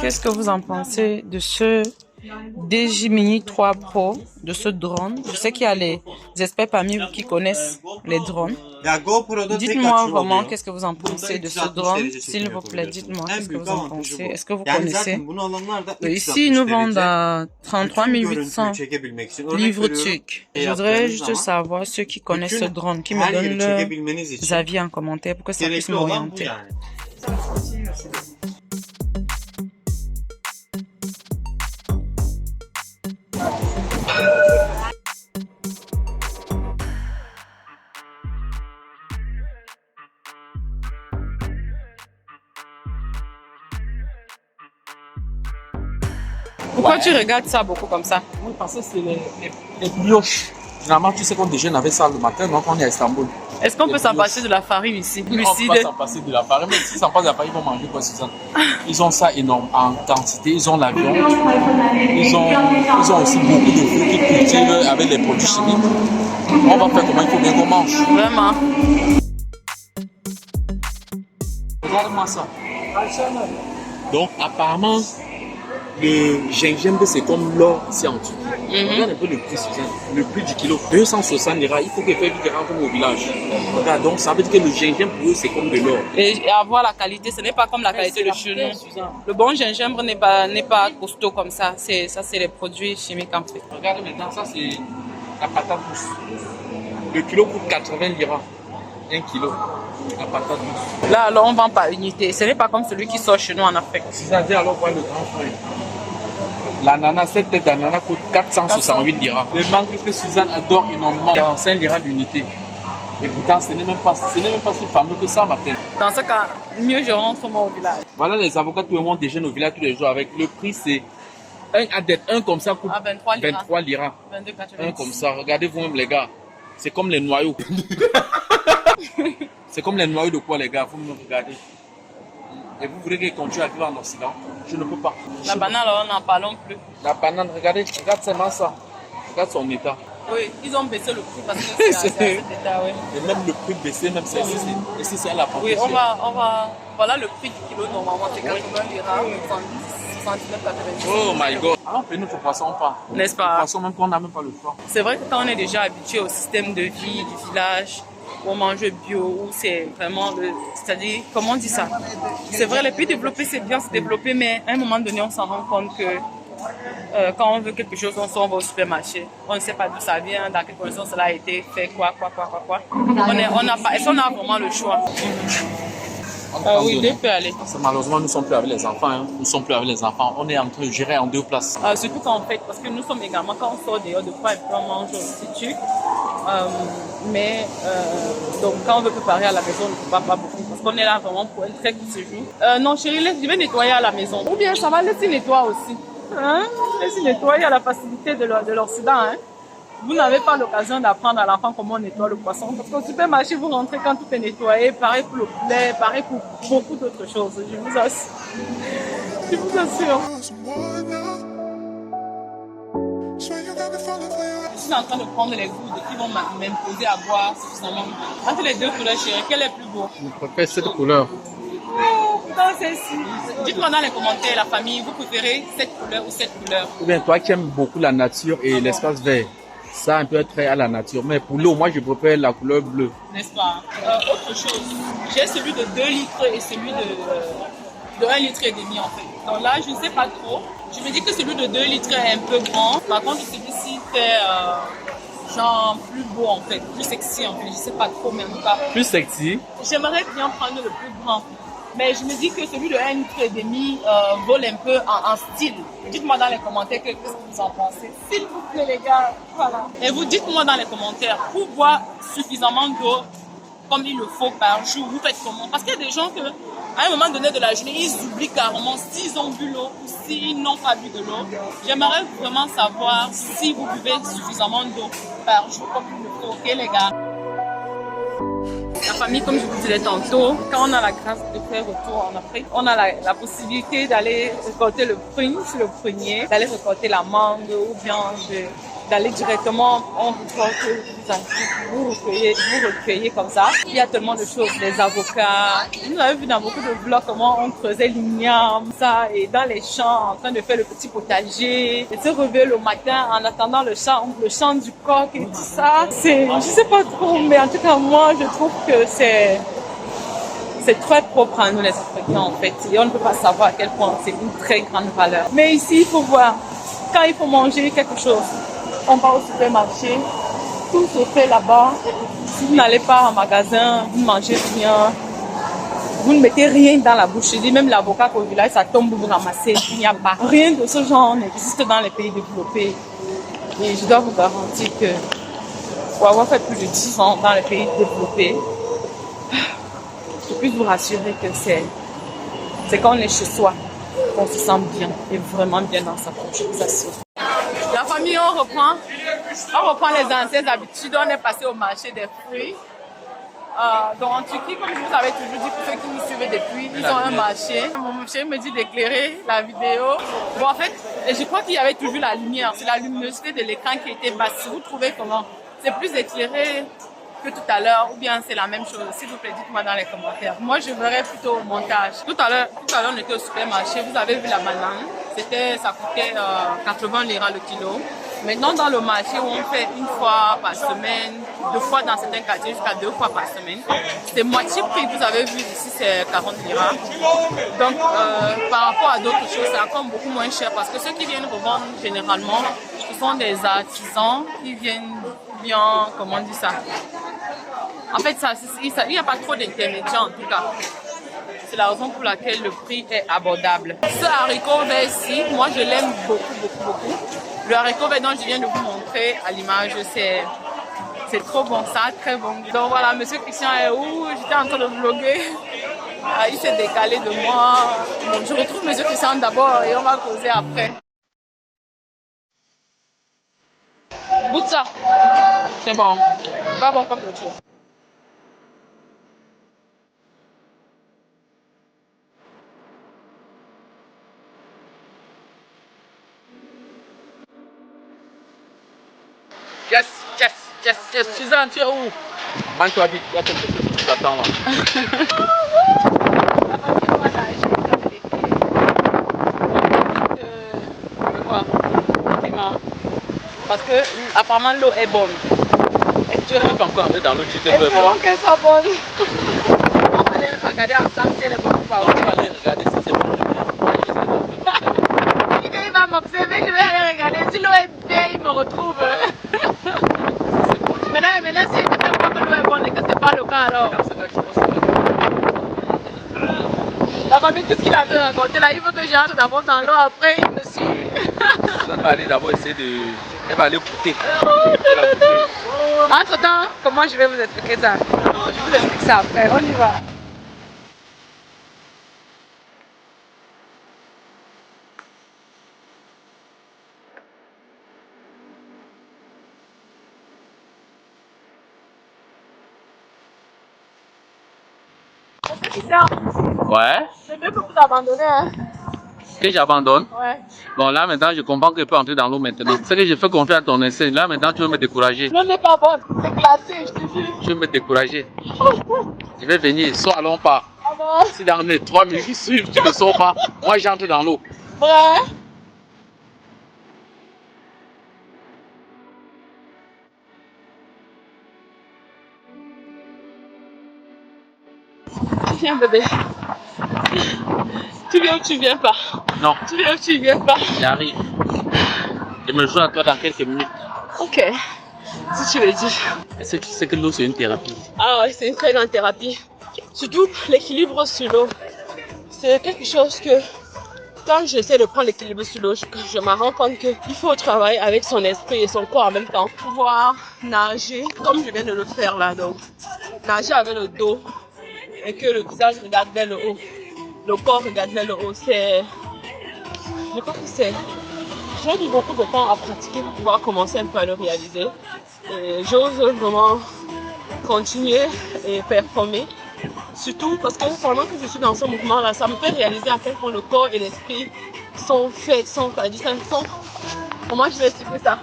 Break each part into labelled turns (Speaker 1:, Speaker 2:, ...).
Speaker 1: Qu'est-ce que vous en pensez de ce DJI Mini 3 Pro, de ce drone? Je sais qu'il y a les experts parmi vous qui connaissent les drones. Dites-moi vraiment qu'est-ce que vous en pensez de ce drone, s'il vous plaît, dites-moi qu'est-ce que vous en pensez. Est-ce que vous connaissez? Ici, ils nous vendent à 33 800 livres turcs. Je voudrais juste savoir ceux qui connaissent ce drone, qui me donnent leurs avis en commentaire pour que ça puisse m'orienter. Pourquoi tu regardes ça beaucoup comme ça?
Speaker 2: Oui, parce que c'est les brioches. Généralement, tu sais qu'on déjeune avec ça le matin, donc on est à Istanbul.
Speaker 1: Est-ce qu'on peut s'en passer de la farine ici?
Speaker 2: On peut pas s'en passer de la farine, mais s'ils s'en passent de la farine, ils vont manger quoi, Suzanne? Ils ont ça énorme en quantité, ils ont la viande, ils ont aussi beaucoup de fruits qu'ils cultivent avec les produits chimiques. On va faire comment il faut bien qu'on mange.
Speaker 1: Vraiment?
Speaker 2: Regarde-moi ça. Donc, apparemment, le gingembre, c'est comme l'or ici en Turquie. Regarde un peu le prix, Suzanne. Le prix du kilo, 260 lira. Il faut que faire vite rentrer au village. Regarde, donc ça veut dire que le gingembre, pour eux, c'est comme de l'or.
Speaker 1: Et avoir la qualité, ce n'est pas comme la qualité de chez nous. Le bon gingembre n'est pas costaud comme ça. Ça, c'est les produits chimiques en fait.
Speaker 2: Regarde maintenant, ça, c'est la patate douce. Le kilo coûte 80 lira. 1 kilo. La patate douce.
Speaker 1: Là, alors, on vend par unité. Ce n'est pas comme celui qui sort chez nous en Afrique.
Speaker 2: C'est-à-dire, alors, voilà le grand frère. L'ananas, cette tête d'ananas coûte 468 lira. Le mangue que Suzanne adore énormément, 45 lira l'unité. Et pourtant, ce n'est même pas si fameux que ça, ma tête.
Speaker 1: Dans ce cas, mieux je rentre moi au village.
Speaker 2: Voilà les avocats, tout le monde déjeune au village tous les jours avec. Le prix, c'est un comme ça coûte 23 lira. 22,90. Un comme ça, regardez vous-même les gars. C'est comme les noyaux. C'est comme les noyaux de quoi les gars, vous me regardez. Et vous voulez qu'ils continuent à vivre en Occident? Je ne peux pas.
Speaker 1: La banane, alors, on n'en parlons plus.
Speaker 2: La banane, regarde seulement ça. Regarde son état.
Speaker 1: Oui, ils ont baissé le prix parce que c'est à cet état, oui.
Speaker 2: Et même le prix baissé, même c'est ici, c'est à la
Speaker 1: oui, voilà le prix du kilo normalement, c'est 80 lira, 79,90.
Speaker 2: Oh my god. Alors, on paye notre poisson pas.
Speaker 1: N'est-ce pas?
Speaker 2: Le poisson, même qu'on n'a même pas le choix.
Speaker 1: C'est vrai que quand on est déjà habitué au système de vie du village, où on mange bio, où c'est vraiment c'est-à-dire, comment on dit ça? C'est vrai, les pays développés, c'est bien se développer, mais à un moment donné, on s'en rend compte que quand on veut quelque chose, on va au supermarché. On ne sait pas d'où ça vient, dans quelles conditions cela a été fait, quoi. Est-ce qu'on a vraiment le choix? Oui, deux peut aller.
Speaker 2: Malheureusement, nous ne sommes plus avec les enfants. Hein. Nous ne sommes plus avec les enfants. On est en train de gérer en deux places.
Speaker 1: Surtout quand on fait, parce que nous sommes également, quand on sort dehors, de fois, on mange aussi turc. Donc quand on veut préparer à la maison, on ne peut pas beaucoup. Parce qu'on est là vraiment pour un très court séjour. Non, chérie, je vais nettoyer à la maison. Ou bien ça va, laisser nettoyer aussi. Hein? Laisser nettoyer à la facilité de l'Occident. Hein? Vous n'avez pas l'occasion d'apprendre à l'enfant comment on nettoie le poisson. Parce qu'au supermarché, vous rentrez quand tout est nettoyé. Pareil pour le poulet, pareil pour beaucoup d'autres choses. Je vous assure. Je vous assure. Je suis en train de prendre les gouttes qui vont m'imposer à boire suffisamment. Entre les deux couleurs, chérie, quel est plus beau?
Speaker 2: Je préfère cette couleur.
Speaker 1: Non, celle-ci. Dites-moi dans les commentaires, la famille, vous préférez cette couleur ou cette couleur?
Speaker 2: Ou bien toi qui aimes beaucoup la nature et l'espace vert. Ça un peu trait à la nature. Mais pour l'eau, moi je préfère la couleur bleue.
Speaker 1: N'est-ce pas? Autre chose, j'ai celui de 2 litres et celui de 1 litre et demi en fait. Donc là, je ne sais pas trop. Je me dis que celui de 2 litres est un peu grand. Par contre, celui-ci fait genre plus beau en fait, plus sexy en fait. Je ne sais pas trop, mais en tout cas.
Speaker 2: Plus sexy?
Speaker 1: J'aimerais bien prendre le plus grand. Mais je me dis que celui de 1 litre et demi vole un peu en style. Dites-moi dans les commentaires qu'est-ce que vous en pensez. S'il vous plaît les gars, voilà. Et vous dites-moi dans les commentaires, pour boire suffisamment d'eau comme il le faut par jour, vous faites comment? Parce qu'il y a des gens que, à un moment donné de la journée, ils oublient carrément s'ils ont bu l'eau ou s'ils n'ont pas bu de l'eau. J'aimerais vraiment savoir si vous buvez suffisamment d'eau par jour comme il le faut, ok les gars? La famille, comme je vous disais tantôt, quand on a la grâce de faire retour en Afrique, on a la possibilité d'aller récolter le prune sur le prunier, d'aller récolter la mangue ou bien d'aller directement, on vous porte, vous recueillez comme ça. Il y a tellement de choses, les avocats. Vous avez vu dans beaucoup de vlogs comment on creusait l'igname, ça, et dans les champs, en train de faire le petit potager, et se réveiller le matin en attendant le chant du coq et tout ça. Je sais pas trop, mais en tout cas, moi, je trouve que c'est très propre à nous les Africains en fait, et on ne peut pas savoir à quel point c'est une très grande valeur. Mais ici, il faut voir, quand il faut manger quelque chose, on va au supermarché, tout se fait là-bas. Si vous n'allez pas en magasin, vous ne mangez rien, vous ne mettez rien dans la bouche. Je dis même l'avocat qu'au village, ça tombe, vous ramassez, il n'y a pas. Rien de ce genre n'existe dans les pays développés. Et je dois vous garantir que pour avoir fait plus de 10 ans dans les pays développés, je peux vous rassurer que c'est quand on est chez soi qu'on se sent bien et vraiment bien dans sa poche, je vous assure. La famille, on reprend les anciennes habitudes. On est passé au marché des fruits. Donc en Turquie, comme je vous avais toujours dit, pour ceux qui nous suivent depuis, ils ont un marché. Mon chéri me dit d'éclairer la vidéo. Bon, en fait, je crois qu'il y avait toujours la lumière. C'est la luminosité de l'écran qui était basse. Vous trouvez comment? C'est plus éclairé que tout à l'heure, ou bien c'est la même chose? S'il vous plaît, dites-moi dans les commentaires. Moi, je verrai plutôt au montage. Tout à l'heure, on était au supermarché. Vous avez vu la banane. Ça coûtait 80 liras le kilo. Maintenant, dans le marché où on fait une fois par semaine, 2 fois dans certains quartiers, jusqu'à 2 fois par semaine, c'est moitié prix. Vous avez vu ici, c'est 40 liras. Donc, par rapport à d'autres choses, c'est encore beaucoup moins cher parce que ceux qui viennent revendre généralement, ce sont des artisans qui viennent bien, comment on dit ça? En fait, il n'y a pas trop d'intermédiaires en tout cas. C'est la raison pour laquelle le prix est abordable. Ce haricot vert ici, moi je l'aime beaucoup. Le haricot vert dont je viens de vous montrer à l'image, c'est trop bon, ça a très bon goût. Donc voilà, monsieur Christian est où? J'étais en train de vlogger. Il s'est décalé de moi. Bon, je retrouve monsieur Christian d'abord et on va causer après. Goûte ça. C'est bon. Pas bon comme l'autre chose. Yes. Suzanne, tu es où?
Speaker 2: Mange-toi vite, il y a quelque chose qui t'attend là.
Speaker 1: Parce que apparemment l'eau est bonne.
Speaker 2: Et tu veux encore entrer dans l'eau, tu te veux
Speaker 1: pas qu'elle soit bonne. On va aller regarder ensemble si elle est bonne ou pas.
Speaker 2: On va aller regarder si c'est bon.
Speaker 1: Il va m'observer, je vais aller regarder. Si l'eau est bien, il me retrouve. Maintenant, si je ne sais pas que l'eau est bonne et que ce n'est pas le cas alors. La famille, tout ce qu'il avait raconté là, il veut que j'entre d'abord dans l'eau, après il me suit.
Speaker 2: Elle va aller d'abord essayer de... Elle va aller goûter.
Speaker 1: Entre temps, comment je vais vous expliquer ça? Je vous explique ça après, on y va.
Speaker 2: Ouais.
Speaker 1: C'est mieux que vous abandonnez, hein?
Speaker 2: Que j'abandonne?
Speaker 1: Ouais.
Speaker 2: Bon, là maintenant, je comprends que je peux entrer dans l'eau maintenant. C'est que je fais confiance à ton essai. Là maintenant, tu veux me décourager.
Speaker 1: L'eau n'est pas bonne, c'est glacé, je te jure.
Speaker 2: Tu veux me décourager. Je vais venir, soit allons pas.
Speaker 1: Ah bon?
Speaker 2: Si dans les 3 minutes qui suivent, tu ne sors pas, moi j'entre dans l'eau.
Speaker 1: Vrai? Viens bébé. Tu viens ou tu viens pas?
Speaker 2: Non.
Speaker 1: Tu viens ou tu viens pas?
Speaker 2: J'arrive. Je me joins à toi dans quelques minutes.
Speaker 1: Ok. Si tu veux dire.
Speaker 2: Est-ce que tu sais que l'eau c'est une thérapie?
Speaker 1: Ah ouais, c'est une très grande thérapie. Surtout l'équilibre sur l'eau. C'est quelque chose que quand j'essaie de prendre l'équilibre sur l'eau, je me rends compte qu'il faut travailler avec son esprit et son corps en même temps. Pouvoir nager comme je viens de le faire là. Donc, nager avec le dos et que le visage regarde vers le haut. Le corps regarde vers le haut. Je crois que j'ai mis beaucoup de temps à pratiquer pour pouvoir commencer un peu à le réaliser. Et j'ose vraiment continuer et performer. Surtout parce que pendant que je suis dans ce mouvement-là, ça me fait réaliser à quel point le corps et l'esprit sont faits, comment je vais expliquer ça?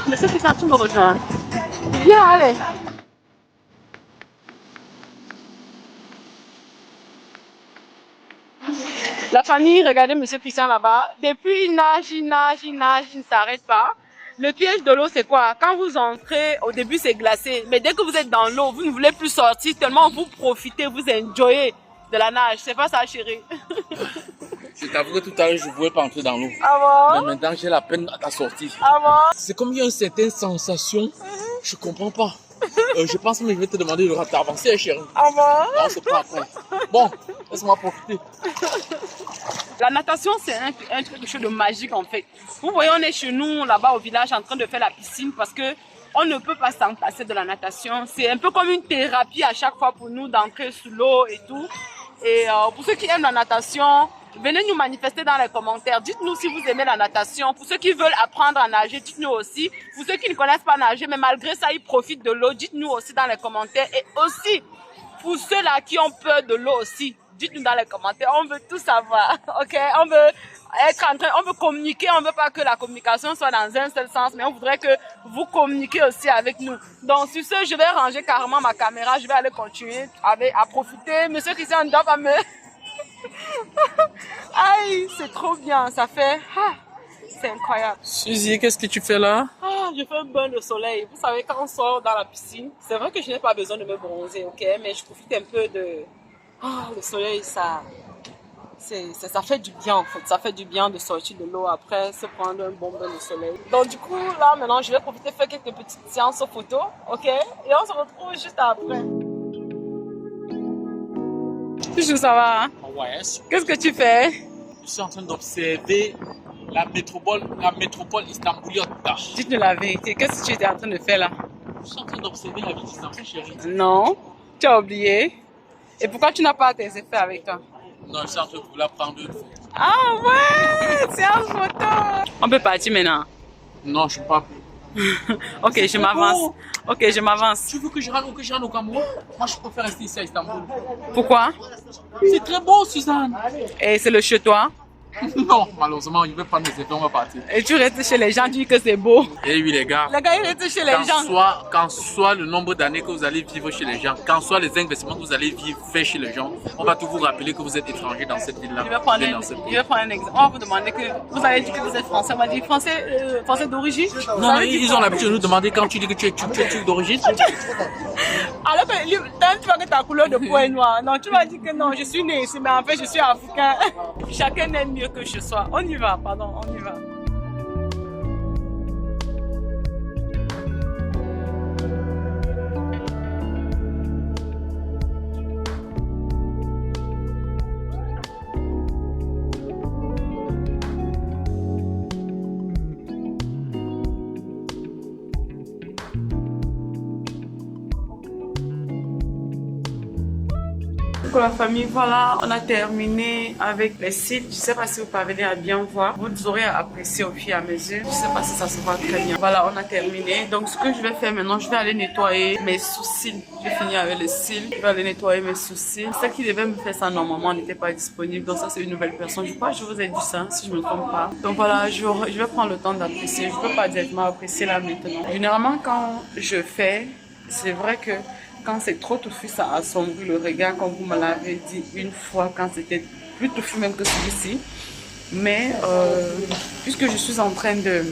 Speaker 1: Monsieur Christian, tu me rejoins. Viens, allez. La famille, regardez Monsieur Christian là-bas. Depuis, il nage, il ne s'arrête pas. Le piège de l'eau, c'est quoi? Quand vous entrez, au début, c'est glacé. Mais dès que vous êtes dans l'eau, vous ne voulez plus sortir tellement vous profitez, vous enjoyez de la nage. C'est pas ça, chérie?
Speaker 2: Je t'avoue que tout à l'heure, je ne voulais pas entrer dans l'eau.
Speaker 1: Ah bon?
Speaker 2: Mais maintenant, j'ai la peine à sortir.
Speaker 1: Ah bon?
Speaker 2: C'est comme il y a une certaine sensation. Je comprends pas. Je pense que je vais te demander de t'avancer, chérie.
Speaker 1: Ah bon?
Speaker 2: Non, c'est pas après. Bon, laisse-moi profiter.
Speaker 1: La natation, c'est quelque chose de magique en fait. Vous voyez, on est chez nous, là-bas au village, en train de faire la piscine parce que on ne peut pas s'en passer de la natation. C'est un peu comme une thérapie à chaque fois pour nous d'entrer sous l'eau et tout. Et pour ceux qui aiment la natation, venez nous manifester dans les commentaires. Dites-nous si vous aimez la natation. Pour ceux qui veulent apprendre à nager, dites-nous aussi. Pour ceux qui ne connaissent pas nager, mais malgré ça, ils profitent de l'eau, dites-nous aussi dans les commentaires. Et aussi, pour ceux-là qui ont peur de l'eau aussi, dites-nous dans les commentaires. On veut tout savoir, ok? On veut être en train, on veut communiquer. On veut pas que la communication soit dans un seul sens, mais on voudrait que vous communiquiez aussi avec nous. Donc, sur ce, je vais ranger carrément ma caméra. Je vais aller continuer à profiter. Monsieur Christian ne doit pas me... Aïe, c'est trop bien. Ça fait... c'est incroyable.
Speaker 2: Suzy, qu'est-ce que tu fais là?
Speaker 1: Je fais un bain de soleil. Vous savez, quand on sort dans la piscine, c'est vrai que je n'ai pas besoin de me bronzer, ok? Mais je profite un peu de... le soleil, ça fait du bien en fait. Ça fait du bien de sortir de l'eau après, se prendre un bon bain de soleil. Donc du coup, là maintenant, je vais profiter de faire quelques petites séances photos, ok? Et on se retrouve juste après. Toujours ça va, hein?
Speaker 2: Ouais.
Speaker 1: Qu'est-ce que tu fais?
Speaker 2: Je suis en train d'observer la métropole istanbuliote.
Speaker 1: Dites-nous la vérité. Qu'est-ce que tu étais en train de faire là?
Speaker 2: Je suis en train d'observer la vie d'Istanbul, chérie.
Speaker 1: Non, tu as oublié. Et pourquoi tu n'as pas tes effets avec toi?
Speaker 2: Non, je suis en train de vouloir prendre une photo.
Speaker 1: Ah ouais, c'est en photo. On peut partir maintenant.
Speaker 2: Non, je ne peux pas.
Speaker 1: Ok, je m'avance. Ok, je m'avance.
Speaker 2: Tu veux que je rentre au Cameroun? Moi, je préfère rester ici à Istanbul.
Speaker 1: Pourquoi?
Speaker 2: C'est très beau, Suzanne.
Speaker 1: Et c'est le chez toi?
Speaker 2: Non, malheureusement, il veut prendre mes effets, on va partir.
Speaker 1: Et tu restes chez les gens, tu dis que c'est beau.
Speaker 2: Eh oui, les gars.
Speaker 1: Les gars, ils restent chez les gens.
Speaker 2: Quand soit le nombre d'années que vous allez vivre chez les gens, quand soit les investissements que vous allez faire chez les gens, on va tout vous rappeler que vous êtes étranger dans cette ville-là.
Speaker 1: Je vais prendre un exemple. On va vous demander que vous allez dire que vous êtes français. On va dire français d'origine.
Speaker 2: Non, ils ont l'habitude de nous demander quand tu dis que tu es d'origine.
Speaker 1: Alors que tu vois que ta couleur de peau est noire. Non, tu vas dire que non, je suis né ici, mais en fait, je suis africain. Chacun aime mieux que je sois. On y va, pardon, on y va. Pour la famille, voilà, on a terminé avec les cils. Je ne sais pas si vous parvenez à bien voir. Vous aurez apprécié au fur et à mesure. Je ne sais pas si ça se voit très bien. Voilà, on a terminé. Donc, ce que je vais faire maintenant, je vais aller nettoyer mes sourcils. J'ai fini avec les cils. Je vais aller nettoyer mes sourcils. Celle qui devait me faire ça normalement n'était pas disponible. Donc, ça, c'est une nouvelle personne. Je crois que je vous ai dit ça, si je ne me trompe pas. Donc, voilà, je vais prendre le temps d'apprécier. Je ne peux pas directement apprécier là maintenant. Généralement, quand je fais, c'est vrai que quand c'est trop touffu, ça assombrit le regard, comme vous me l'avez dit une fois, quand c'était plus touffu même que celui-ci. Mais puisque je suis en train de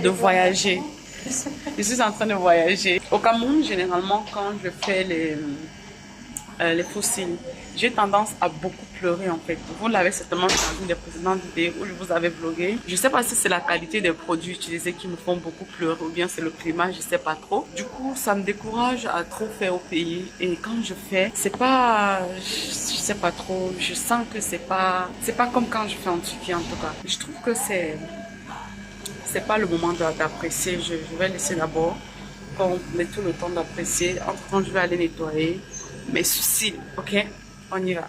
Speaker 1: voyager, au Cameroun, généralement, quand je fais les fossiles, j'ai tendance à beaucoup pleurer en fait. Vous l'avez certainement vu dans une des précédentes vidéos où je vous avais vlogué. Je ne sais pas si c'est la qualité des produits utilisés qui me font beaucoup pleurer ou bien c'est le climat, je ne sais pas trop. Du coup, ça me décourage à trop faire au pays. Et quand je fais, c'est pas, je sais pas trop, je sens que c'est pas comme quand je fais en Turquie en tout cas. Je trouve que c'est pas le moment d'apprécier. Je vais laisser d'abord qu'on ait tout le temps d'apprécier. Entre-temps, je vais aller nettoyer mes sourcils, ok? On y va.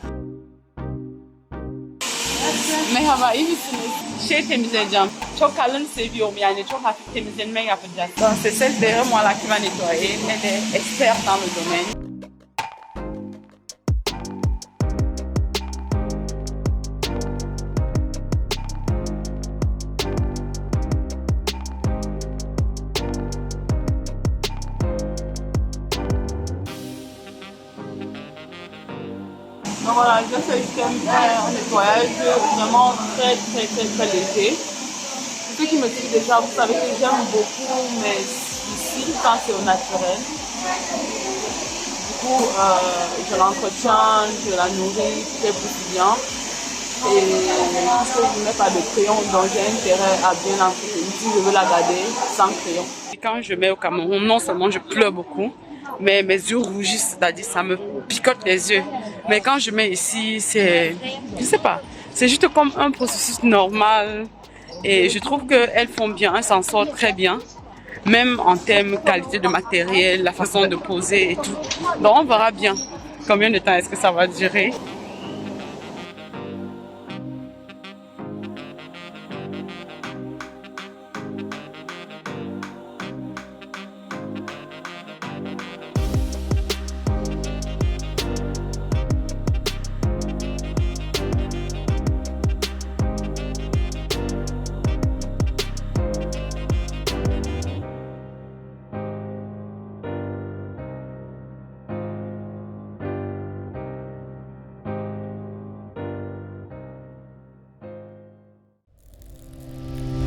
Speaker 1: Merhaba, iyi misiniz? Temizleyeceğim. Çok kalın seviyorum yani çok hafif temizlenme yapacağız. Donc c'est celle derrière moi là qui va nettoyer. Elle est experte dans le domaine. Donc voilà, je fais juste un nettoyage vraiment très léger. Ceux qui me suivent déjà, vous savez que j'aime beaucoup mes cils quand c'est au naturel. Du coup, je l'entretiens, je la nourris très bien. Et puisque je ne mets pas de crayon, donc j'ai intérêt à bien l'entretenir si je veux la garder sans crayon. Et quand je mets au Cameroun, non seulement je pleure beaucoup, mais mes yeux rougissent, c'est-à-dire ça me picote les yeux. Mais quand je mets ici, c'est, je sais pas, c'est juste comme un processus normal. Et je trouve qu'elles font bien, elles s'en sortent très bien. Même en termes de qualité de matériel, la façon de poser et tout. Donc on verra bien combien de temps est-ce que ça va durer.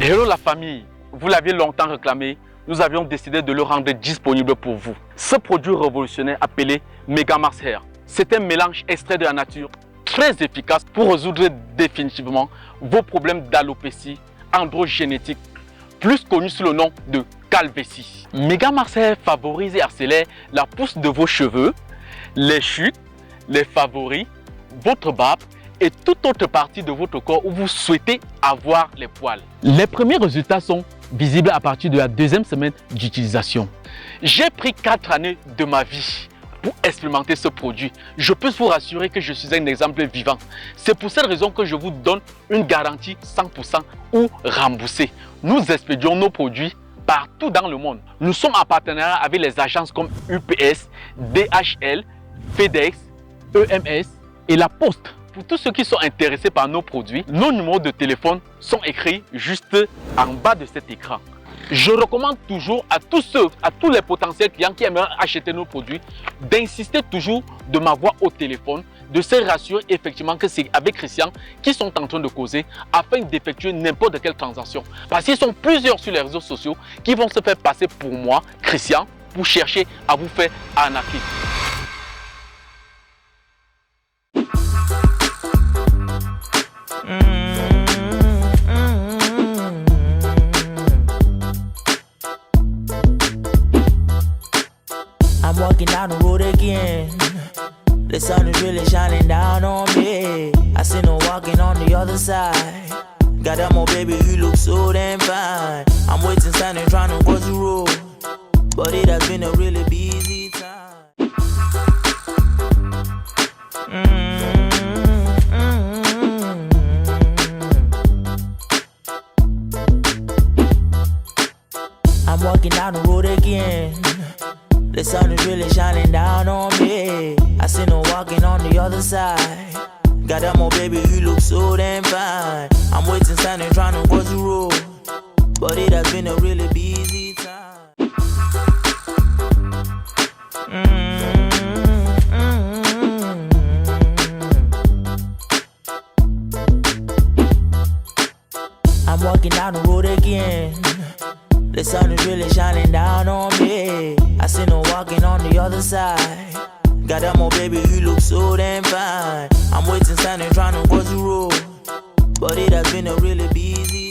Speaker 2: Hello la famille, vous l'aviez longtemps réclamé, nous avions décidé de le rendre disponible pour vous. Ce produit révolutionnaire appelé Mega Mars Hair, c'est un mélange extrait de la nature très efficace pour résoudre définitivement vos problèmes d'alopécie androgénétique, plus connu sous le nom de calvétie. Mega Mars Hair favorise et accélère la pousse de vos cheveux, les chutes, les favoris, votre barbe et toute autre partie de votre corps où vous souhaitez avoir les poils. Les premiers résultats sont visibles à partir de la deuxième semaine d'utilisation. J'ai pris 4 années de ma vie pour expérimenter ce produit. Je peux vous rassurer que je suis un exemple vivant. C'est pour cette raison que je vous donne une garantie 100% ou remboursée. Nous expédions nos produits partout dans le monde. Nous sommes en partenariat avec les agences comme UPS, DHL, FedEx, EMS et La Poste. Pour tous ceux qui sont intéressés par nos produits, nos numéros de téléphone sont écrits juste en bas de cet écran. Je recommande toujours à tous les potentiels clients qui aimeraient acheter nos produits, d'insister toujours de m'avoir au téléphone, de se rassurer effectivement que c'est avec Christian qu'ils sont en train de causer afin d'effectuer n'importe quelle transaction. Parce qu'ils sont plusieurs sur les réseaux sociaux qui vont se faire passer pour moi, Christian, pour chercher à vous faire arnaquer.
Speaker 3: I'm walking down the road again. The sun is really shining down on me. I see no walking on the other side. Goddamn, baby, you look so damn fine. I'm waiting, standing, trying to cross the road. But it has been a really busy time. I'm walking down the road again. The sun is really shining down on me. I see no walking on the other side. Goddamn, baby, you look so damn fine. I'm waiting, standing, trying to cross the road. But it has been a really busy time. I'm walking down the road again. The sun is really shining down on me. I see no walking on the other side. Goddamn, baby, you look so damn fine. I'm waiting, standing, trying to cross the road. But it has been a really busy